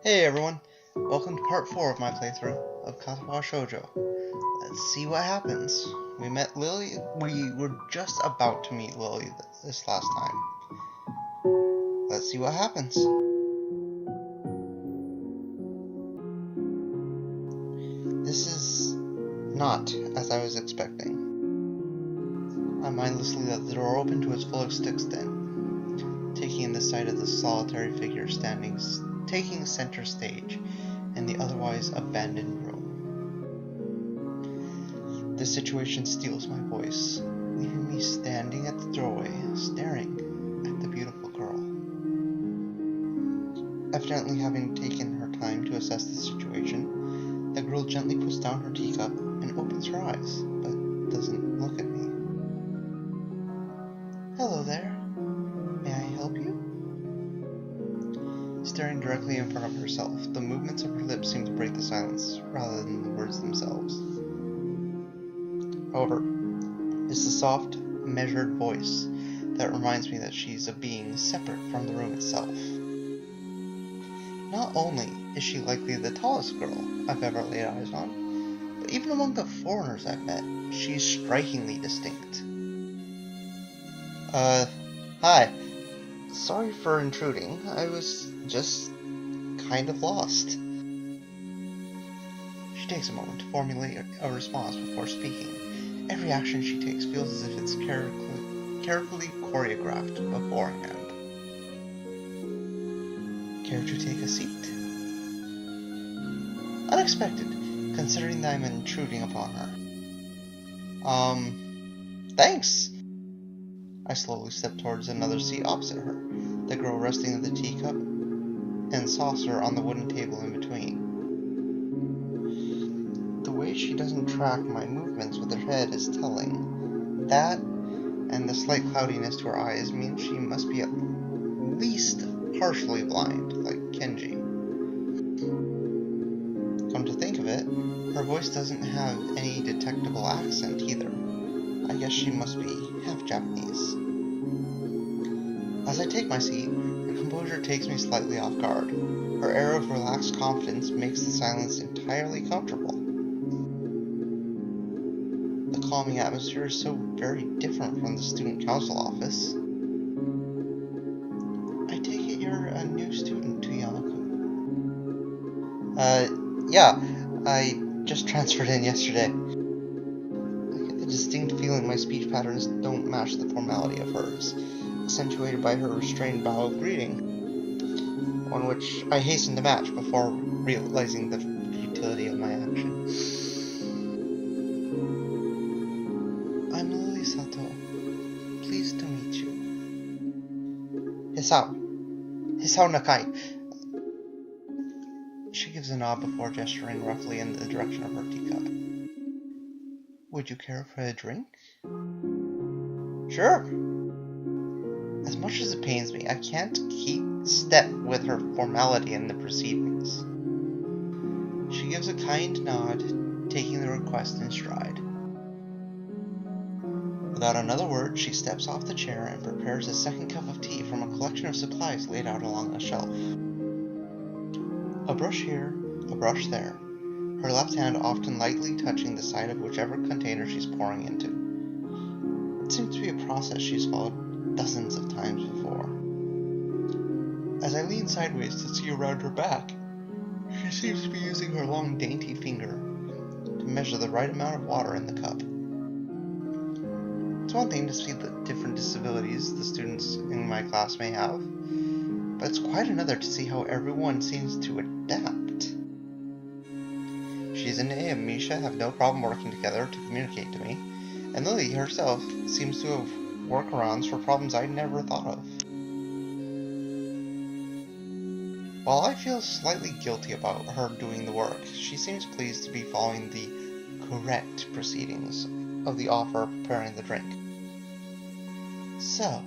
Hey everyone, welcome to part 4 of my playthrough of Katawa Shoujo. Let's see what happens. We met Lily, we were just about to meet Lily this last time. Let's see what happens. This is not as I was expecting. I mindlessly let the door open to its full extent, taking in the sight of the solitary figure taking center stage in the otherwise abandoned room. The situation steals my voice, leaving me standing at the doorway, staring at the beautiful girl. Evidently having taken her time to assess the situation, the girl gently puts down her teacup and opens her eyes, but doesn't look at me. Hello there. May I help you? Staring directly in front of herself, the movements of her lips seem to break the silence, rather than the words themselves. However, it's the soft, measured voice that reminds me that she's a being separate from the room itself. Not only is she likely the tallest girl I've ever laid eyes on, but even among the foreigners I've met, she's strikingly distinct. Hi. Sorry for intruding. I was just kind of lost. She takes a moment to formulate a response before speaking. Every action she takes feels as if it's carefully choreographed beforehand. Care to take a seat? Unexpected, considering that I'm intruding upon her. Thanks! I slowly step towards another seat opposite her, the girl resting the teacup and saucer on the wooden table in between. The way she doesn't track my movements with her head is telling. That, and the slight cloudiness to her eyes, means she must be at least partially blind, like Kenji. Come to think of it, her voice doesn't have any detectable accent either. I guess she must be half Japanese. As I take my seat, her composure takes me slightly off guard. Her air of relaxed confidence makes the silence entirely comfortable. The calming atmosphere is so very different from the student council office. I take it you're a new student to Yamaku. Yeah, I just transferred in yesterday. A distinct feeling my speech patterns don't match the formality of hers, accentuated by her restrained bow of greeting, on which I hasten to match before realizing the futility of my action. I'm Lily Sato. Pleased to meet you. Hisao Nakai. She gives a nod before gesturing roughly in the direction of her teacup. Would you care for a drink? Sure. As much as it pains me, I can't keep step with her formality in the proceedings. She gives a kind nod, taking the request in stride. Without another word, she steps off the chair and prepares a second cup of tea from a collection of supplies laid out along a shelf. A brush here, a brush there, her left hand often lightly touching the side of whichever container she's pouring into. It seems to be a process she's followed dozens of times before. As I lean sideways to see around her back, she seems to be using her long dainty finger to measure the right amount of water in the cup. It's one thing to see the different disabilities the students in my class may have, but it's quite another to see how everyone seems to adapt. Shizune and Misha have no problem working together to communicate to me, and Lily herself seems to have workarounds for problems I'd never thought of. While I feel slightly guilty about her doing the work, she seems pleased to be following the correct proceedings of the offer of preparing the drink. So,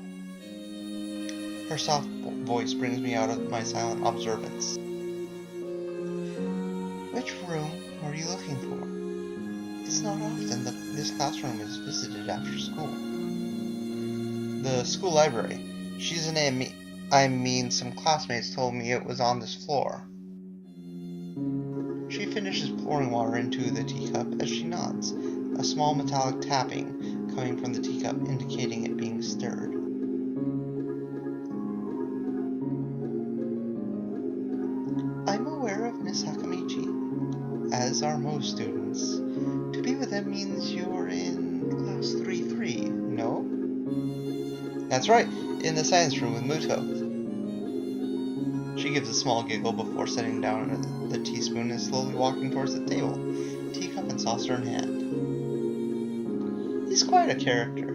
her soft voice brings me out of my silent observance. Which room were you looking for? It's not often that this classroom is visited after school. The school library. Shizune and me, I mean, some classmates told me it was on this floor. She finishes pouring water into the teacup as she nods, a small metallic tapping coming from the teacup indicating it being stirred. I'm aware of Miss Hakamichi, as are most students. To be with them means you're in class 3-3, no? That's right, in the science room with Muto. She gives a small giggle before setting down the teaspoon and slowly walking towards the table, teacup and saucer in hand. He's quite a character.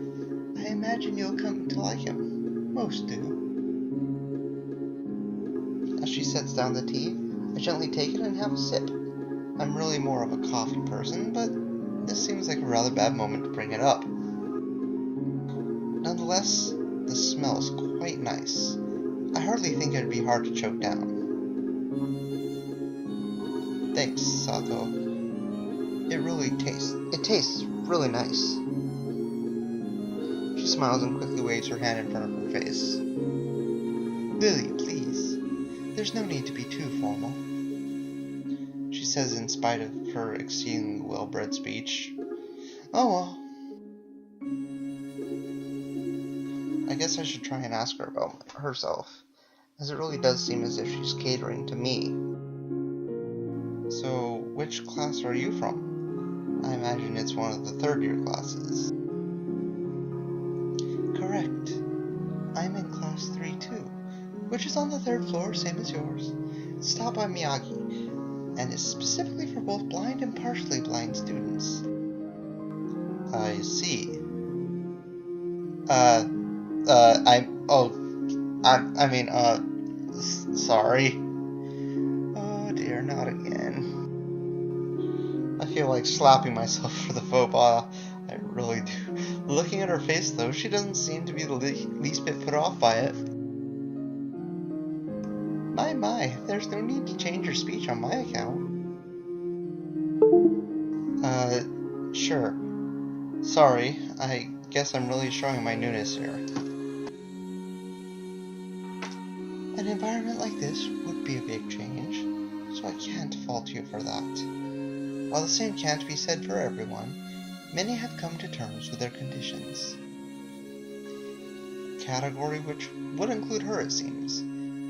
I imagine you'll come to like him. Most do. As she sets down the tea, I gently take it and have a sip. I'm really more of a coffee person, but this seems like a rather bad moment to bring it up. Nonetheless, the smell is quite nice. I hardly think it'd be hard to choke down. Thanks, Sato. It tastes really nice. She smiles and quickly waves her hand in front of her face. Lily, please. There's no need to be too formal. She says in spite of her exceedingly well-bred speech. Oh well. I guess I should try and ask her about herself, as it really does seem as if she's catering to me. So, which class are you from? I imagine it's one of the third-year classes. Correct. I'm in class 3-2, which is on the third floor, same as yours. It's taught by Miyagi, and is specifically for both blind and partially blind students. I see. Sorry. Oh dear, not again. I feel like slapping myself for the faux pas. I really do. Looking at her face, though, she doesn't seem to be the least bit put off by it. My, there's no need to change your speech on my account. Sure. Sorry, I guess I'm really showing my newness here. An environment like this would be a big change, so I can't fault you for that. While the same can't be said for everyone, many have come to terms with their conditions. Category which would include her, it seems.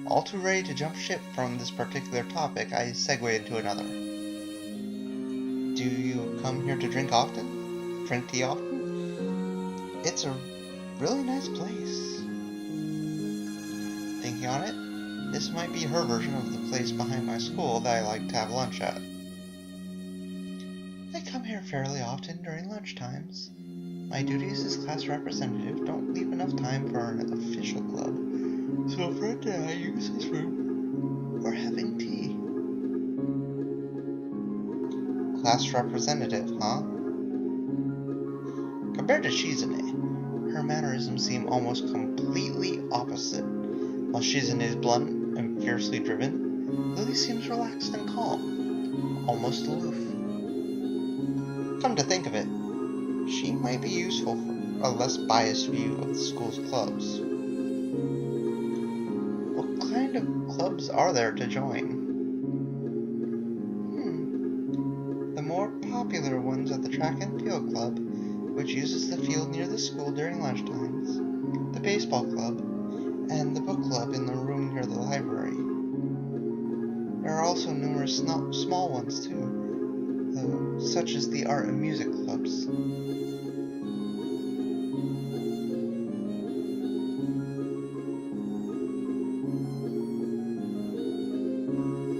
All too ready to jump ship from this particular topic, I segued into another. Do you come here to drink often? Drink tea often? It's a really nice place. Thinking on it, this might be her version of the place behind my school that I like to have lunch at. I come here fairly often during lunch times. My duties as class representative don't leave enough time for an official club, so Fred and I use this room for having tea. Class representative, huh? Compared to Shizune, her mannerisms seem almost completely opposite. While Shizune is blunt and fiercely driven, Lily seems relaxed and calm, almost aloof. Come to think of it, she might be useful for a less biased view of the school's clubs. What kind of clubs are there to join? The more popular ones are the track and field club, which uses the field near the school during lunchtimes, the baseball club, and the book club in the room near the library. There are also numerous small ones too, such as the art and music clubs.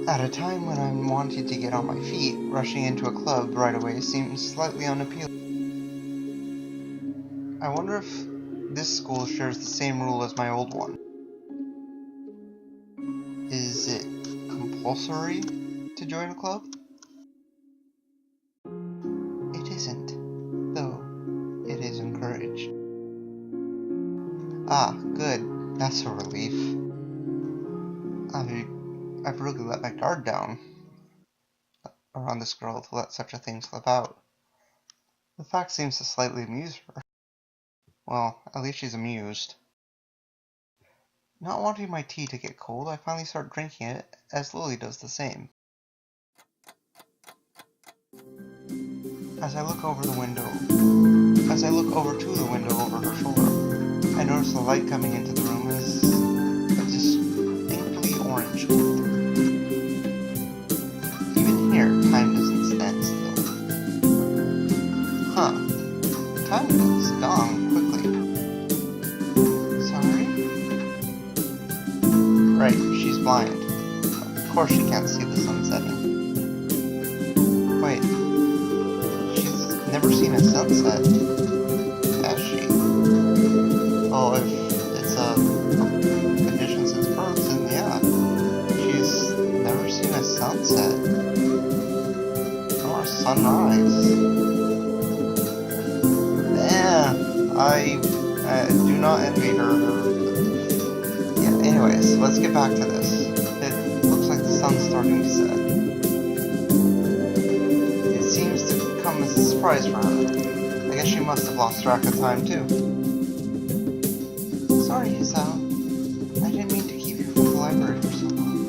At a time when I'm wanting to get on my feet, rushing into a club right away seems slightly unappealing. I wonder if this school shares the same rule as my old one. Is it compulsory to join a club? It isn't, though it is encouraged. Ah, good. That's a relief. I've really let my guard down around this girl to let such a thing slip out. The fact seems to slightly amuse her. Well, at least she's amused. Not wanting my tea to get cold, I finally start drinking it, as Lily does the same. As I look over to the window over her shoulder, I notice the light coming into the room is distinctly orange. Even here, time doesn't stand still. Huh. Time has gone quickly. Sorry? Right, she's blind. Of course she can't see the sun setting. Wait. She's never seen a sunset. Has she? Oh, if it's a condition since birth, then yeah. She's never seen a sunset. Nor a sunrise. I do not envy her. Yeah, anyways, let's get back to this. It looks like the sun's starting to set. It seems to come as a surprise for her. I guess she must have lost track of time too. Sorry, Hisao. I didn't mean to keep you from the library for so long.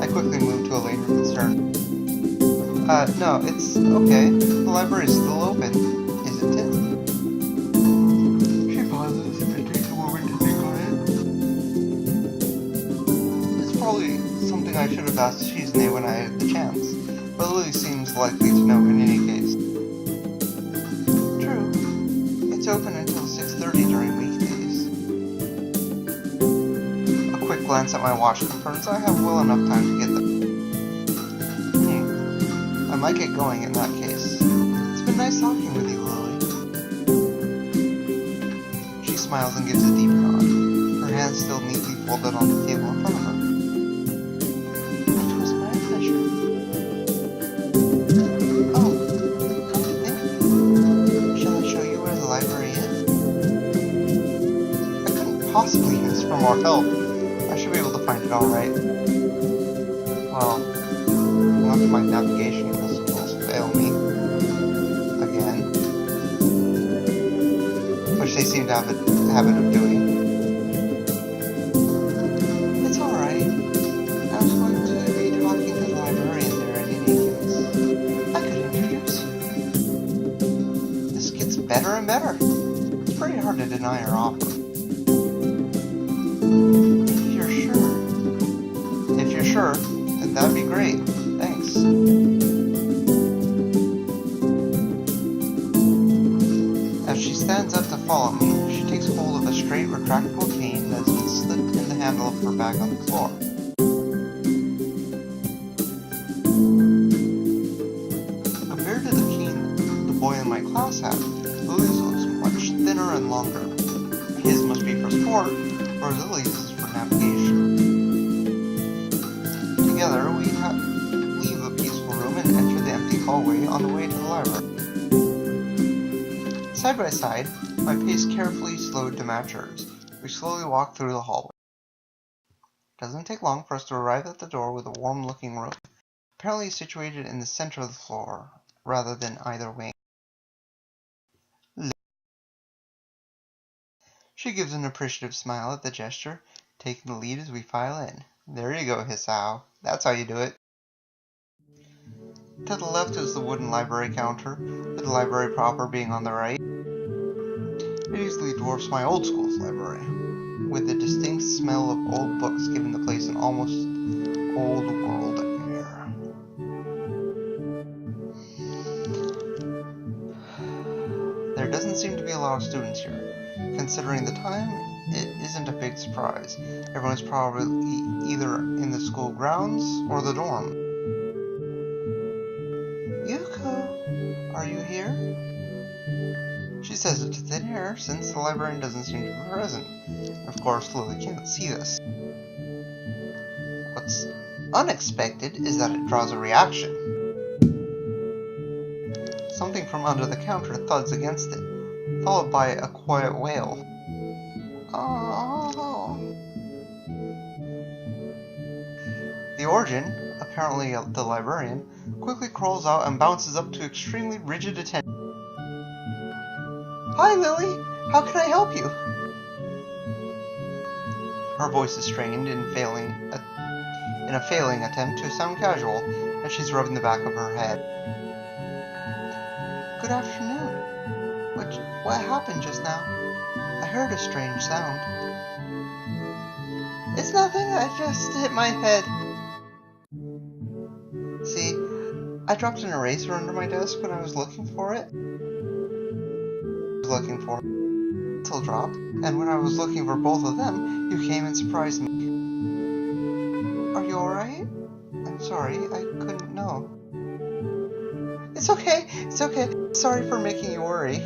I quickly moved to a later concern. No, it's okay. The library is still open, isn't it? She pauses and takes a moment to think on it. It's probably something I should have asked Shizune when I had the chance, but Lily seems likely to know in any case. True. It's open until 6:30 during weekdays. A quick glance at my watch confirms I have well enough time to get there. I might get going in that case. It's been nice talking with you, Lily. She smiles and gives a deep nod, her hands still neatly folded on the table in front of her. It was my pleasure. Oh, come to think of it. Shall I show you where the library is? I couldn't possibly ask for more help. I should be able to find it alright. Well, unless my navigation skills fail me. Again. Which they seem to have a habit of doing. It's alright. I was going to be talking to the librarian there in any case. I could introduce you. This gets better and better. It's pretty hard to deny her offer. If you're sure, then that'd be great. Thanks. As she stands up to follow me, she takes hold of a straight, retractable cane that's been slipped in the handle of her bag on the floor. Compared to the cane the boy in my class had, Lily's looks much thinner and longer. His must be for sport, whereas Lily's is for navigation. Together, we leave the peaceful room and enter the empty hallway on the way to the library. Side by side, my pace carefully slowed to match hers. We slowly walk through the hallway. It doesn't take long for us to arrive at the door with a warm-looking room, apparently situated in the center of the floor, rather than either wing. She gives an appreciative smile at the gesture, taking the lead as we file in. There you go, Hisao. That's how you do it. To the left is the wooden library counter, with the library proper being on the right. It easily dwarfs my old school's library, with the distinct smell of old books giving the place an almost old-world air. There doesn't seem to be a lot of students here. Considering the time, it isn't a big surprise. Everyone's probably either in the school grounds or the dorm. Yuko, are you here? She says it to thin air since the librarian doesn't seem to be present. Of course, Lily can't see this. What's unexpected is that it draws a reaction. Something from under the counter thuds against it, followed by a quiet wail. Oh. The origin, apparently the librarian, quickly crawls out and bounces up to extremely rigid attention. Hi, Lily! How can I help you? Her voice is strained in a failing attempt to sound casual, as she's rubbing the back of her head. Good afternoon. What happened just now? I heard a strange sound. It's nothing, I just hit my head. See, I dropped an eraser under my desk when I was looking for it. Till drop, and when I was looking for both of them, you came and surprised me. Are you alright? I'm sorry, I couldn't know. It's okay. Sorry for making you worry.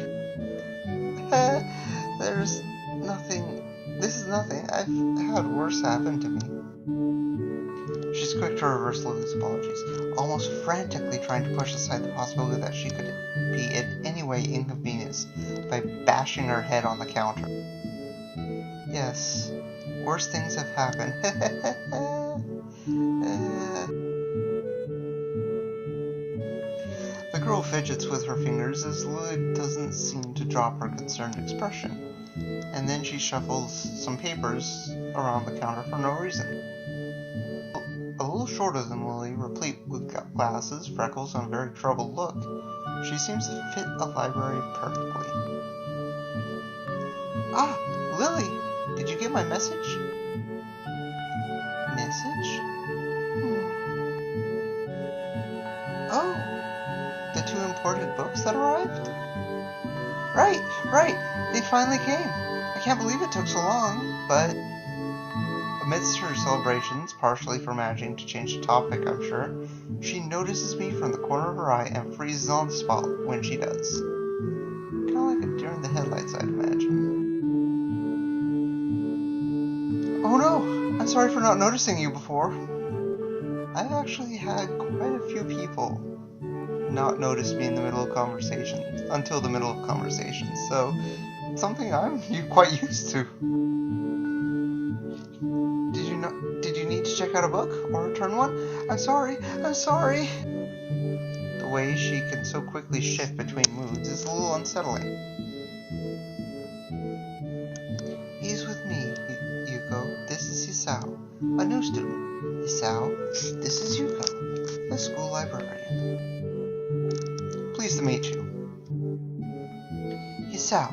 There's nothing. This is nothing. I've had worse happen to me. She's quick to reverse Lily's apologies, almost frantically trying to push aside the possibility that she could be in any way inconvenienced by bashing her head on the counter. Yes, worse things have happened. The girl fidgets with her fingers as Lily doesn't seem to drop her concerned expression, and then she shuffles some papers around the counter for no reason. A little shorter than Lily, replete with glasses, freckles, and a very troubled look, she seems to fit a library perfectly. Ah, Lily! Did you get my message? Message? Oh, the 2 imported books that arrived? Right! They finally came! I can't believe it took so long, but... Amidst her celebrations, partially for managing to change the topic, I'm sure, she notices me from the corner of her eye and freezes on the spot when she does. Kinda like a deer in the headlights, I'd imagine. Oh no! I'm sorry for not noticing you before. I've actually had quite a few people not notice me in the middle of conversations, until the middle of conversations, so it's something I'm quite used to. Did you need to check out a book or return one? I'm sorry. The way she can so quickly shift between moods is a little unsettling. He's with me, Yuko. This is Hisao, a new student. Hisao, this is Yuko, the school librarian. Pleased to meet you. Hisao.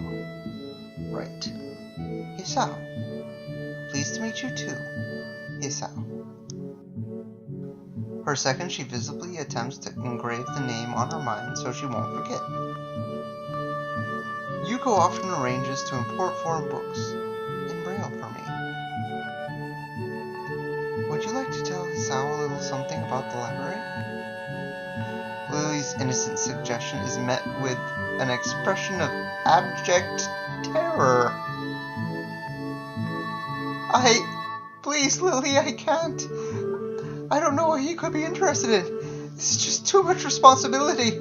Right. Hisao. Pleased to meet you too. Hisao. For a second, she visibly attempts to engrave the name on her mind so she won't forget. Yuko often arranges to import foreign books in Braille for me. Would you like to tell Hisao a little something about the library? Lily's innocent suggestion is met with an expression of abject terror. Please, Lily, I can't. I don't know what he could be interested in. This is just too much responsibility.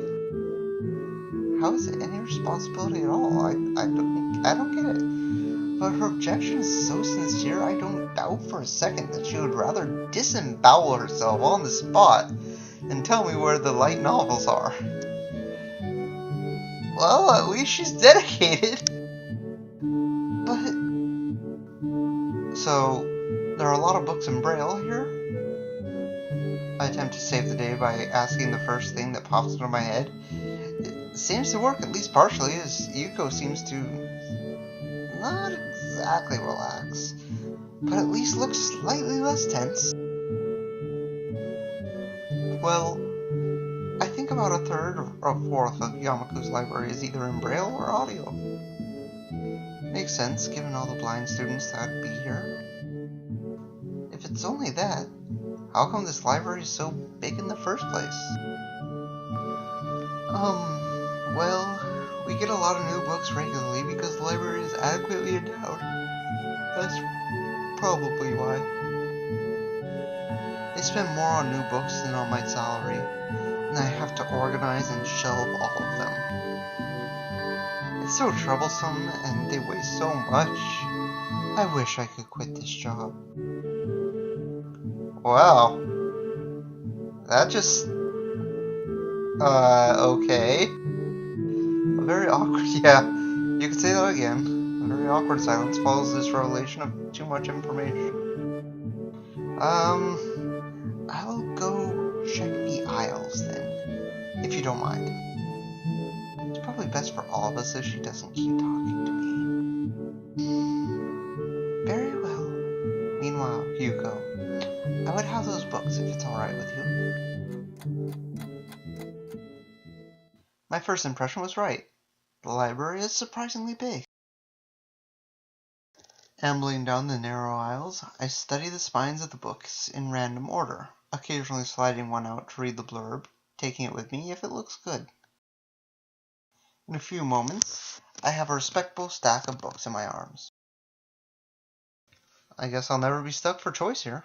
How is it any responsibility at all? I don't get it. But her objection is so sincere, I don't doubt for a second that she would rather disembowel herself on the spot and tell me where the light novels are. Well, at least she's dedicated. But... So, there are a lot of books in Braille here? I attempt to save the day by asking the first thing that pops into my head. It seems to work, at least partially, as Yuko seems to not exactly relax, but at least looks slightly less tense. Well, I think about a third or a fourth of Yamaku's library is either in Braille or audio. Makes sense, given all the blind students that would be here. If it's only that, how come this library is so big in the first place? Well, we get a lot of new books regularly because the library is adequately endowed. That's probably why. I spend more on new books than on my salary, and I have to organize and shelve all of them. It's so troublesome, and they weigh so much. I wish I could quit this job. Wow. That just... okay. A very awkward... Yeah, you could say that again. A very awkward silence follows this revelation of too much information. I'll go check the aisles then, if you don't mind. probably best for all of us if she doesn't keep talking to me. Very well. Meanwhile, Hugo, I would have those books if it's alright with you. My first impression was right. The library is surprisingly big. Ambling down the narrow aisles, I study the spines of the books in random order, occasionally sliding one out to read the blurb, taking it with me if it looks good. In a few moments, I have a respectable stack of books in my arms. I guess I'll never be stuck for choice here.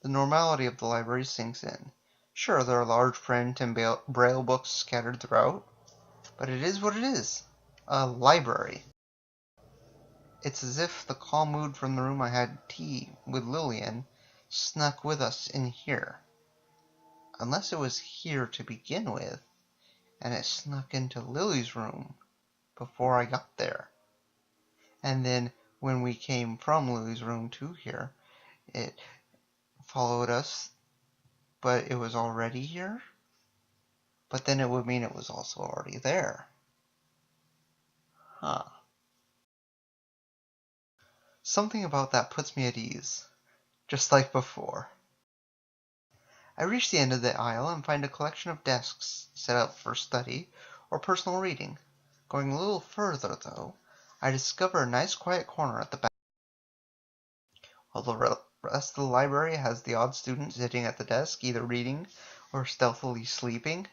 The normality of the library sinks in. Sure, there are large print and braille books scattered throughout, but it is what it is. A library. It's as if the calm mood from the room I had tea with Lillian snuck with us in here. Unless it was here to begin with, and it snuck into Lily's room before I got there. And then when we came from Lily's room to here, it followed us, but it was already here. But then it would mean it was also already there. Huh. Something about that puts me at ease, just like before. I reach the end of the aisle and find a collection of desks set up for study or personal reading. Going a little further, though, I discover a nice quiet corner at the back. While the rest of the library has the odd student sitting at the desk, either reading or stealthily sleeping,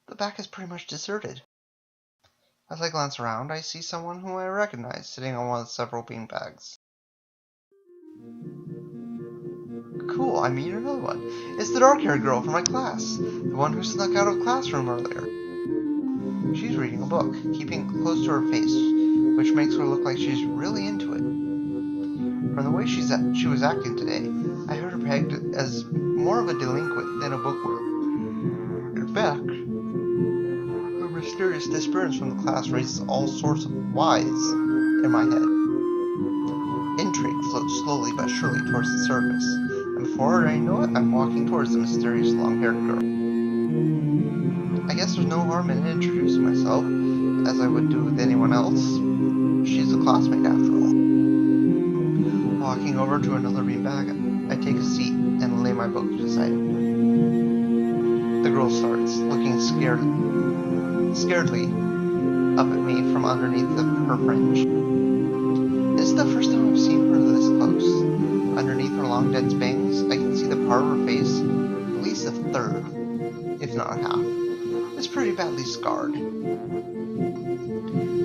the back is pretty much deserted. As I glance around, I see someone whom I recognize sitting on one of several beanbags. Cool, I meet another one. It's the dark-haired girl from my class, the one who snuck out of the classroom earlier. She's reading a book, keeping it close to her face, which makes her look like she's really into it. From the way she was acting today, I heard her pegged as more of a delinquent than a bookworm. In fact, her mysterious disappearance from the class raises all sorts of whys in my head. Intrigue floats slowly but surely towards the surface, and before I know it, I'm walking towards the mysterious long-haired girl. I guess there's no harm in introducing myself, as I would do with anyone else. She's a classmate after all. Walking over to another beanbag, I take a seat and lay my book beside it. The girl starts, looking scaredly up at me from underneath her fringe. This is the first time I've seen her this close. Underneath her long dense bangs, I can see the part of her face, at least a third, if not half. It's pretty badly scarred.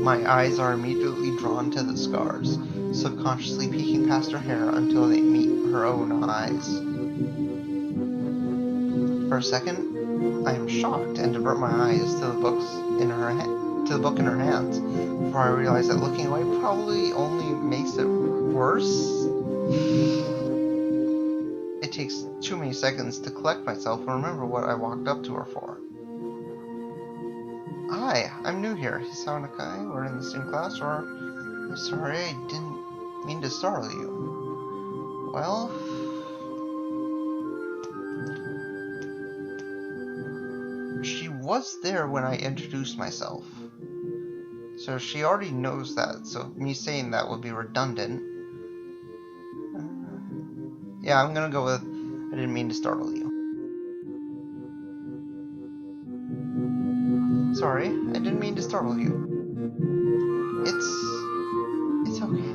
My eyes are immediately drawn to the scars, subconsciously peeking past her hair until they meet her own eyes. For a second, I am shocked and divert my eyes to the book in her hands, before I realize that looking away probably only makes it worse. It takes too many seconds to collect myself and remember what I walked up to her for. Hi, I'm new here. Hisao Nakai, we're in the same class, or... I'm sorry, I didn't mean to startle you. Well... She was there when I introduced myself. So she already knows that, so me saying that would be redundant. Yeah, I'm gonna go with, I didn't mean to startle you. Sorry, I didn't mean to startle you. It's okay.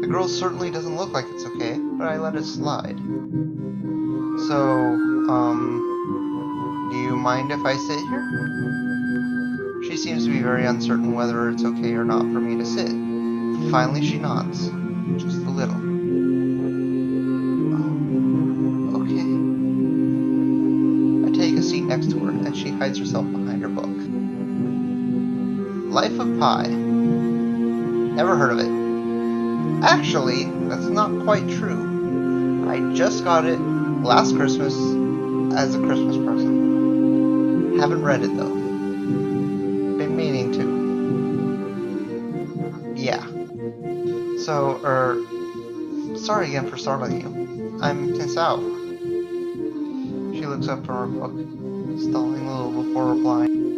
The girl certainly doesn't look like it's okay, but I let it slide. So, do you mind if I sit here? She seems to be very uncertain whether it's okay or not for me to sit. Finally, she nods. Just a little. Oh, okay. I take a seat next to her, and she hides herself behind her book. Life of Pi. Never heard of it. Actually, that's not quite true. I just got it last Christmas as a Christmas present. Haven't read it though. Been meaning to. Yeah. So, sorry again for startling you. I'm Hisao. She looks up from her book, stalling a little before replying.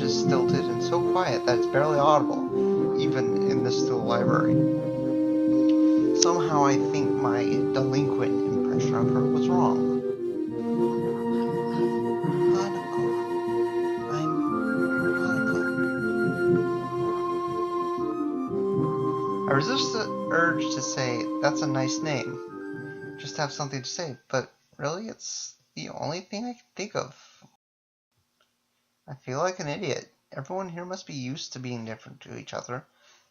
is stilted and so quiet that it's barely audible, even in this still library. Somehow I think my delinquent impression of her was wrong. Hanako. I'm Hanako. I resist the urge to say, that's a nice name. Just to have something to say, but really it's the only thing I can think of. I feel like an idiot. Everyone here must be used to being different to each other,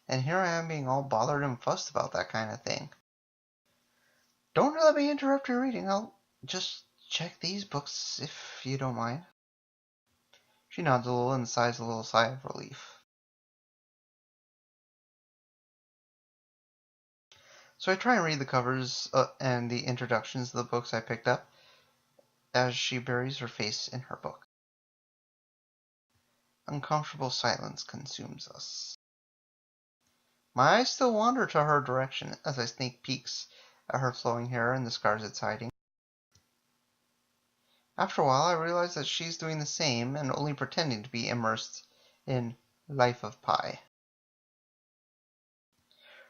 and here I am being all bothered and fussed about that kind of thing. Don't let me interrupt your reading. I'll just check these books if you don't mind. She nods a little and sighs a little sigh of relief. So I try and read the covers and the introductions of the books I picked up as she buries her face in her book. Uncomfortable silence consumes us. My eyes still wander to her direction as I sneak peeks at her flowing hair and the scars it's hiding. After a while, I realize that she's doing the same and only pretending to be immersed in Life of Pi.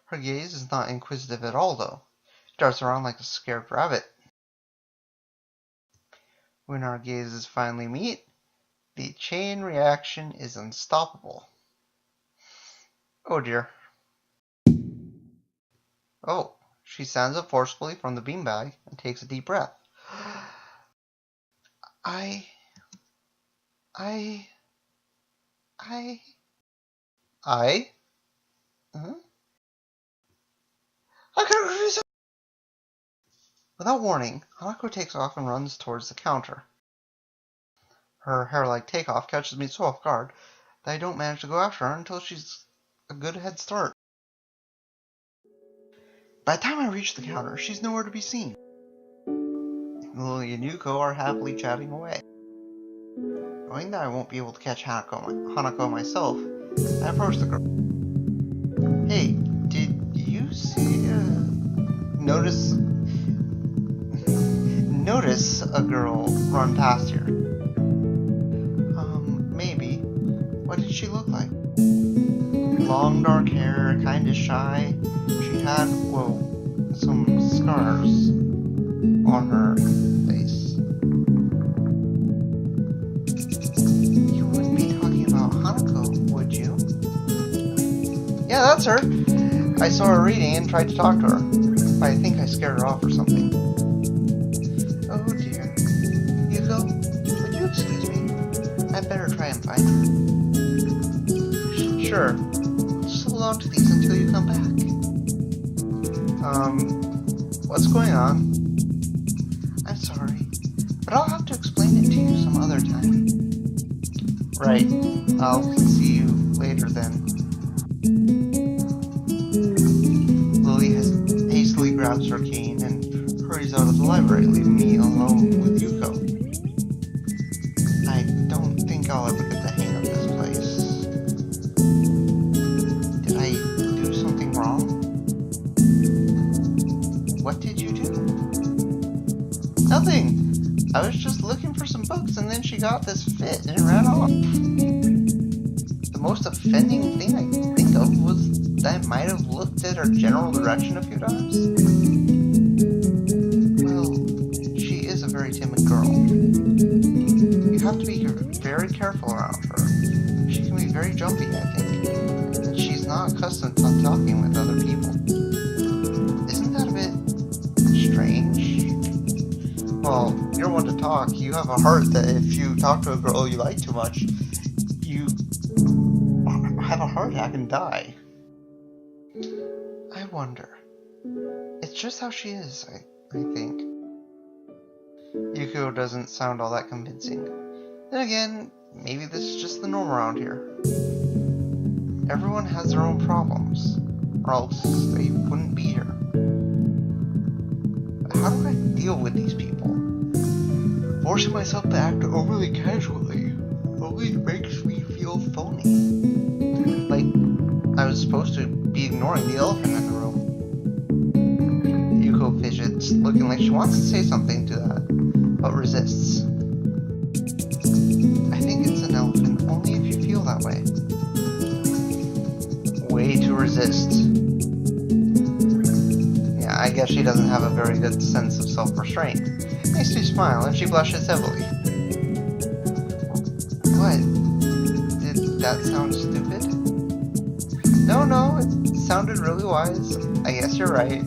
Her gaze is not inquisitive at all, though. It darts around like a scared rabbit. When our gazes finally meet, the chain reaction is unstoppable. Oh dear. Oh, she stands up forcefully from the beanbag and takes a deep breath. I? Huh? Without warning, Hanako takes off and runs towards the counter. Her hair-like takeoff catches me so off guard that I don't manage to go after her until she's a good head start. By the time I reach the counter, she's nowhere to be seen. Lily and Yuko are happily chatting away. Knowing that I won't be able to catch Hanako myself, I approach the girl. Hey, did you see notice a girl run past here? Maybe. What did she look like? Long dark hair, kinda shy. She had, well, some scars on her face. You wouldn't be talking about Hanako, would you? Yeah, that's her. I saw her reading and tried to talk to her, but I think I scared her off or something. Oh dear. Yuko, would you excuse me? I'd better try and find her. Sure. Just hold on to these until you come back. What's going on? I'm sorry, but I'll have to explain it to you some other time. Right. I'll see you later then. Lily hastily grabs her cane and hurries out of the library, leaving me alone with Yuko. I don't think I'll ever get the hang of this place. Did I do something wrong? What did you do? Nothing! I was just looking for some books and then she got this fit and ran off. The most offending thing I can think of was that I might have looked at her general direction a few times. Well, she is a very timid girl. You have to be very careful around her. She can be very jumpy, I think. And she's not accustomed to talking with other people. Isn't that a bit strange? Well, you're one to talk. You have a heart that if you talk to a girl you like too much, you have a heart attack and die. I wonder. It's just how she is, I think. Yuko doesn't sound all that convincing. Then again, maybe this is just the norm around here. Everyone has their own problems, or else they wouldn't be here. But how do I deal with these people? Forcing myself to act overly casually only makes me feel phony. Like I was supposed to be ignoring the elephant in the room. Yuko fidgets, looking like she wants to say something to that, but resists. I think it's an elephant only if you feel list. Yeah, I guess she doesn't have a very good sense of self-restraint. Makes me smile, and she blushes heavily. What? Did that sound stupid? No, it sounded really wise. I guess you're right.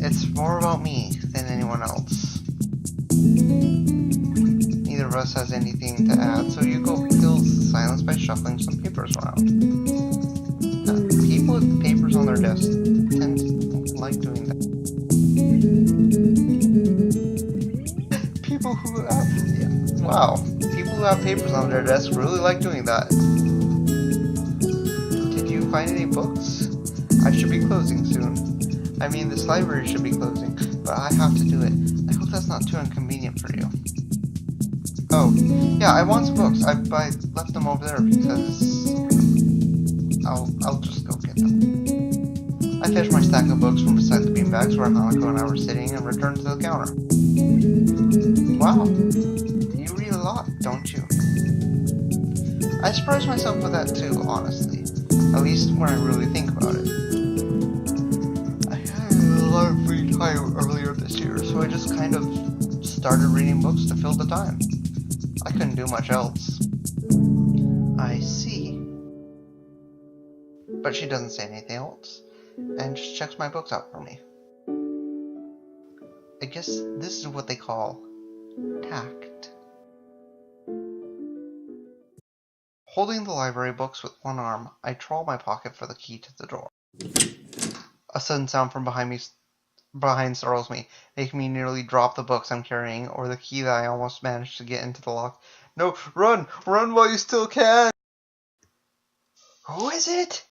It's more about me than anyone else. Neither of us has anything to add, so you go fill silence by shuffling some papers around. People with papers on their desks tend to like doing that. People who have papers on their desks really like doing that. Did you find any books? I should be closing soon. I mean, this library should be closing, but I have to do it. I hope that's not too inconvenient for you. Oh, yeah, I want some books. I left them over there because I'll just go get them. I fished my stack of books from beside the beanbags where Hanako and I were sitting and returned to the counter. Wow, you read a lot, don't you? I surprise myself with that too, honestly. At least when I really think about it. I had a lot of free time earlier this year, so I just kind of started reading books to fill the time. I couldn't do much else. I see. But she doesn't say anything else, and just checks my books out for me. I guess this is what they call tact. Holding the library books with one arm, I trawl my pocket for the key to the door. A sudden sound from behind startles me, making me nearly drop the books I'm carrying, or the key that I almost managed to get into the lock. No, run! Run while you still can! Who is it?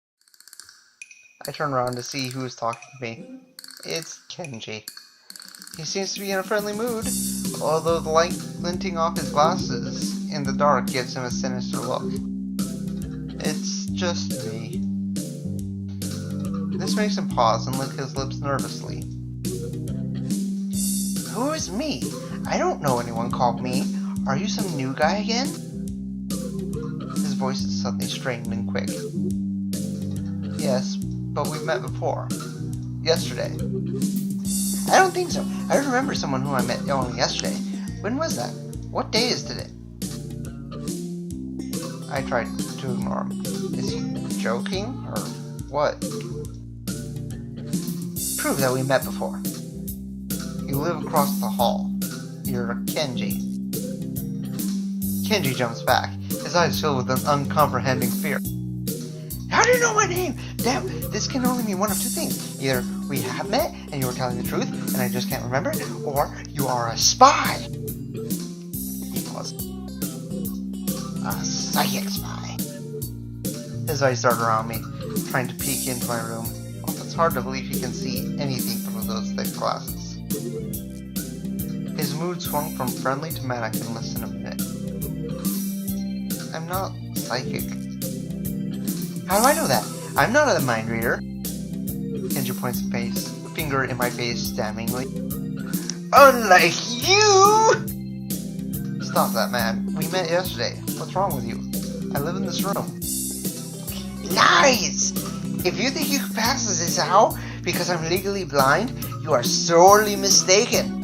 I turn around to see who is talking to me. It's Kenji. He seems to be in a friendly mood, although the light glinting off his glasses in the dark gives him a sinister look. It's just me. This makes him pause and lick his lips nervously. Who is me? I don't know anyone called me. Are you some new guy again? His voice is suddenly strained and quick. Yes, but we've met before. Yesterday. I don't think so. I remember someone who I met only yesterday. When was that? What day is today? I tried to ignore him. Is he joking, or what? Prove that we met before. You live across the hall. You're Kenji. Kenji jumps back, his eyes filled with an uncomprehending fear. How do you know my name? Damn, this can only mean one of two things. Either we have met and you were telling the truth and I just can't remember it, or you are a spy. He paused. A psychic spy. His eyes dart around me, trying to peek into my room. Well, it's hard to believe he can see anything through those thick glasses. His mood swung from friendly to manic in less than a minute. I'm not psychic. How do I know that? I'm not a mind reader. Kenji points a finger in my face, stammingly. Unlike you! Stop that, man. We met yesterday. What's wrong with you? I live in this room. Lies! If you think you can pass this out because I'm legally blind, you are sorely mistaken.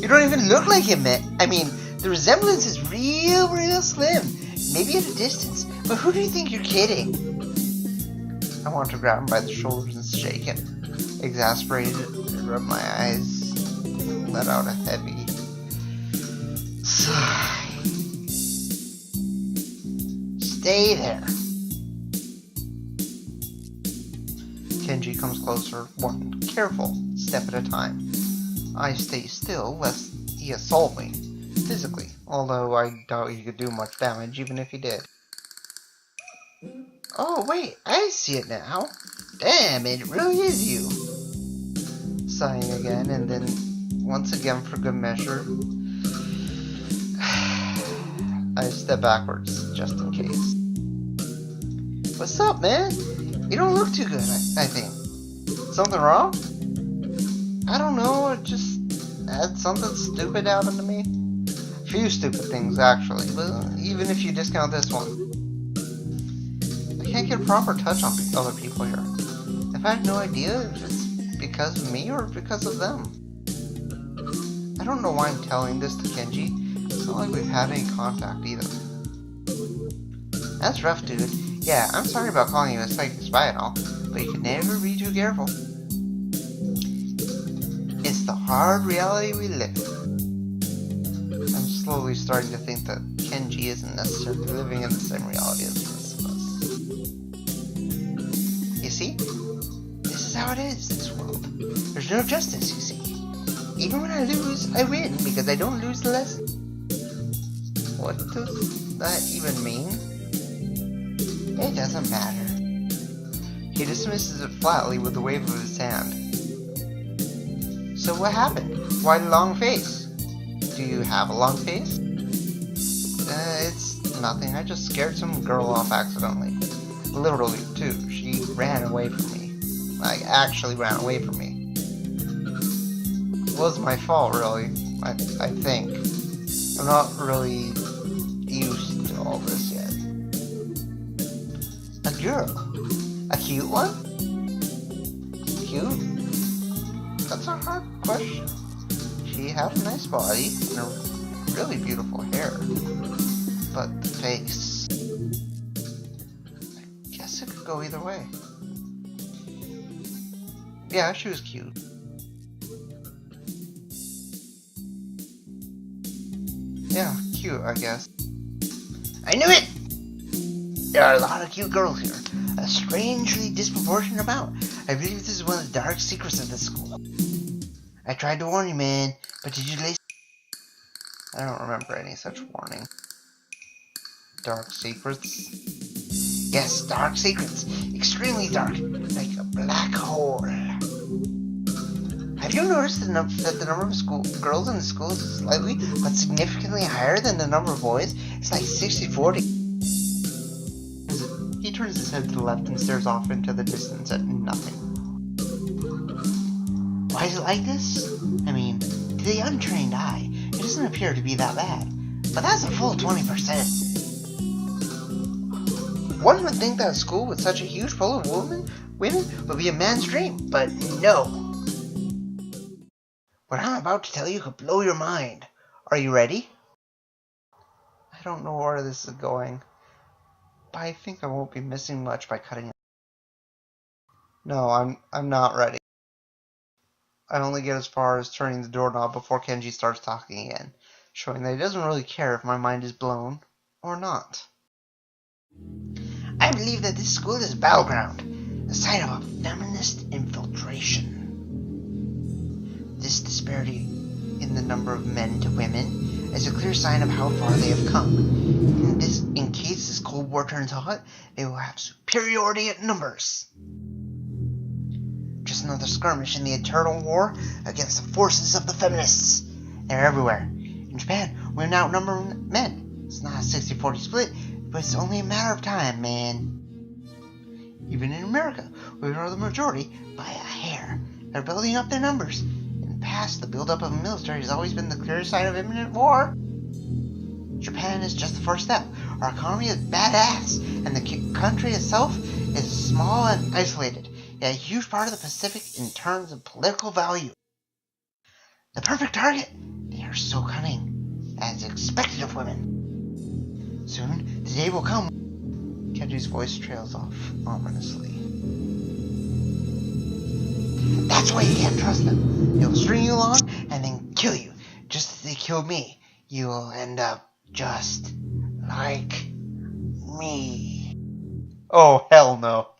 You don't even look like him, man. I mean, the resemblance is real slim. Maybe at a distance, but who do you think you're kidding? I want to grab him by the shoulders and shake him. Exasperated, I rub my eyes, let out a heavy sigh. Stay there. Kenji comes closer, one careful step at a time. I stay still, lest he assault me, physically, although I doubt he could do much damage even if he did. Oh wait, I see it now. Damn, it really is you. Sighing again, and then once again for good measure, I step backwards, just in case. What's up, man? You don't look too good, I think. Something wrong? I don't know, it just had something stupid happen to me. A few stupid things, actually, but even if you discount this one. I can't get a proper touch on other people here. I've had no idea if it's because of me or because of them. I don't know why I'm telling this to Kenji. It's not like we've had any contact either. That's rough, dude. Yeah, I'm sorry about calling you a psychic spy and all, but you can never be too careful. It's the hard reality we live in. I'm slowly starting to think that Kenji isn't necessarily living in the same reality as the rest of us. You see? This is how it is, this world. There's no justice, you see. Even when I lose, I win, because I don't lose the lesson. What does that even mean? It doesn't matter. He dismisses it flatly with a wave of his hand. So what happened? Why the long face? Do you have a long face? It's nothing. I just scared some girl off accidentally. Literally, too. She ran away from me. Like, actually ran away from me. It was my fault, really. I think. I'm not really used to all this yet. A girl? A cute one? Cute? That's a hard question. She had a nice body and a really beautiful hair. But the face... I guess it could go either way. Yeah, she was cute. Yeah, cute, I guess. I knew it! There are a lot of cute girls here. A strangely disproportionate amount. I believe this is one of the dark secrets of this school. I tried to warn you, man, but did you listen? I don't remember any such warning. Dark secrets? Yes, dark secrets. Extremely dark. Like a black hole. Have you noticed that the number of girls in the school is slightly but significantly higher than the number of boys? It's like 60-40. He turns his head to the left and stares off into the distance at nothing. Why is it like this? I mean, to the untrained eye, it doesn't appear to be that bad. But that's a full 20%. One would think that a school with such a huge pool of women would be a man's dream, but no. What I'm about to tell you could blow your mind. Are you ready? I don't know where this is going, but I think I won't be missing much by cutting it. No, I'm not ready. I only get as far as turning the doorknob before Kenji starts talking again, showing that he doesn't really care if my mind is blown or not. I believe that this school is a battleground, a site of a feminist infiltration. This disparity in the number of men to women is a clear sign of how far they have come. In case this Cold War turns hot, they will have superiority in numbers. Just another skirmish in the eternal war against the forces of the feminists. They're everywhere. In Japan, we now outnumber men. It's not a 60-40 split, but it's only a matter of time, man. Even in America, we are the majority by a hair. They're building up their numbers. In the past, the buildup of a military has always been the clearest sign of imminent war. Japan is just the first step. Our economy is badass, and the country itself is small and isolated, yet a huge part of the Pacific in terms of political value. The perfect target. They are so cunning, as expected of women. Soon, the day will come. Kenji's voice trails off ominously. That's why you can't trust them. They'll string you along and then kill you, just as they killed me. You'll end up just like me. Oh, hell no.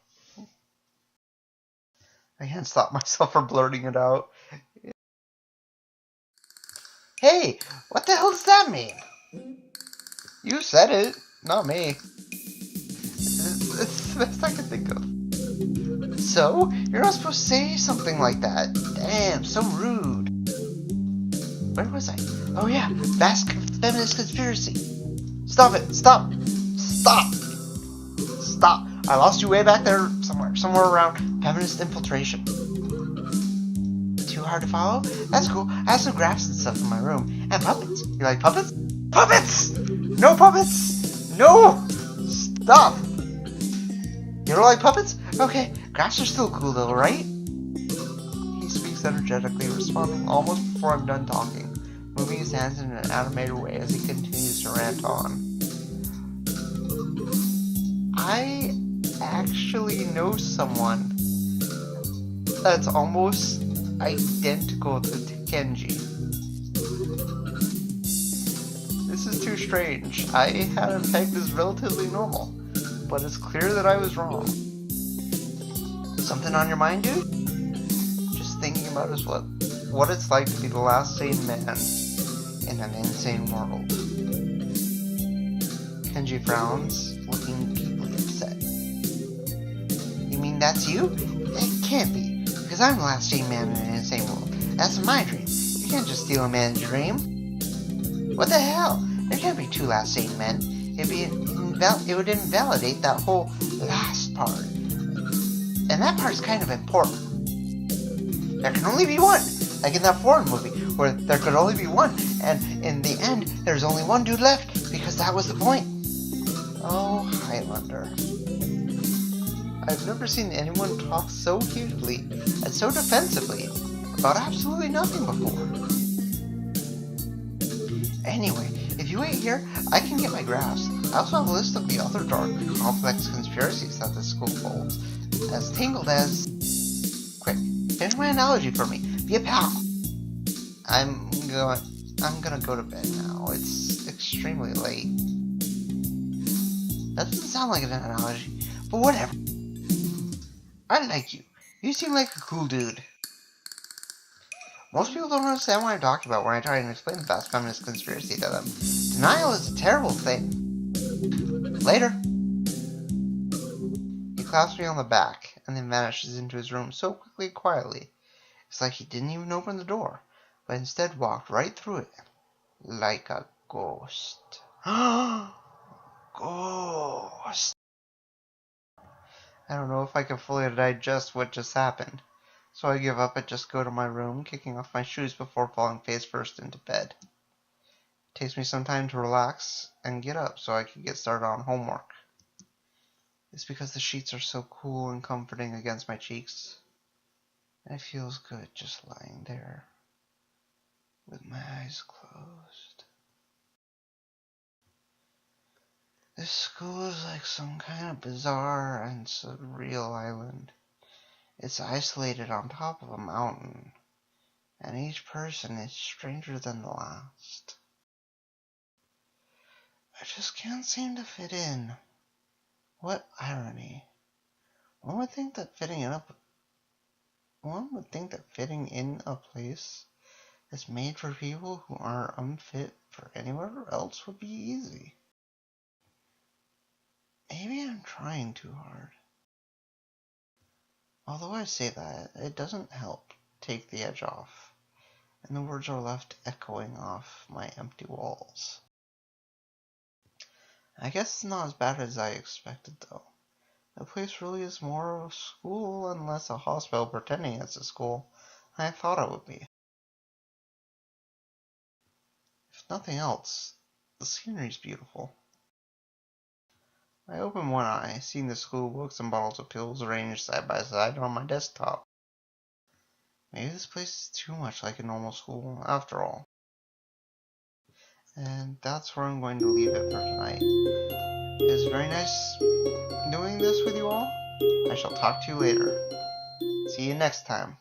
I can't stop myself from blurting it out. Hey, what the hell does that mean? You said it, not me. It's the best I can think of. So, you're not supposed to say something like that. Damn, so rude. Where was I? Oh yeah, vast feminist conspiracy. Stop it, stop. Stop. Stop. I lost you way back there somewhere around feminist infiltration. Too hard to follow? That's cool. I have some graphs and stuff in my room. And puppets. You like puppets? Puppets! No puppets! No! Stop! You don't like puppets? Okay, graphs are still cool though, right? He speaks energetically, responding almost before I'm done talking, moving his hands in an animated way as he continues to rant on. I actually know someone that's almost identical to Kenji. This is too strange. I had him pegged as relatively normal, but it's clear that I was wrong. Something on your mind, dude? Just thinking about is what it's like to be the last sane man in an insane world. Kenji frowns, looking deeply upset. You mean that's you? It can't be, because I'm the last sane man in an insane world. That's my dream. You can't just steal a man's dream. What the hell? There can't be two last sane men. It would invalidate that whole last part. And that part's kind of important. There can only be one. Like in that foreign movie, where there could only be one. And in the end, there's only one dude left, because that was the point. Oh, Highlander. I've never seen anyone talk so heatedly and so defensively about absolutely nothing before. Anyway, if you wait here, I can get my graphs. I also have a list of the other dark, complex conspiracies that this school holds, as tangled as... Quick, finish my analogy for me. Be a pal. I'm gonna go to bed now. It's extremely late. That doesn't sound like an analogy, but whatever. I like you. You seem like a cool dude. Most people don't understand what I'm talking about when I try and explain the vast feminist conspiracy to them. Denial is a terrible thing. Later. He claps me on the back, and then vanishes into his room so quickly and quietly. It's like he didn't even open the door, but instead walked right through it. Like a ghost. Ghost. I don't know if I can fully digest what just happened. So I give up and just go to my room, kicking off my shoes before falling face first into bed. It takes me some time to relax and get up so I can get started on homework. It's because the sheets are so cool and comforting against my cheeks. And it feels good just lying there, with my eyes closed. This school is like some kind of bizarre and surreal island. It's isolated on top of a mountain, and each person is stranger than the last. I just can't seem to fit in. What irony. One would think that fitting in a place that's made for people who are unfit for anywhere else would be easy. Maybe I'm trying too hard. Although I say that, it doesn't help take the edge off, and the words are left echoing off my empty walls. I guess it's not as bad as I expected, though. The place really is more of a school and less a hospital pretending it's a school than I thought it would be. If nothing else, the scenery's beautiful. I open one eye, seeing the school books and bottles of pills arranged side by side on my desktop. Maybe this place is too much like a normal school, after all. And that's where I'm going to leave it for tonight. It was very nice doing this with you all. I shall talk to you later. See you next time.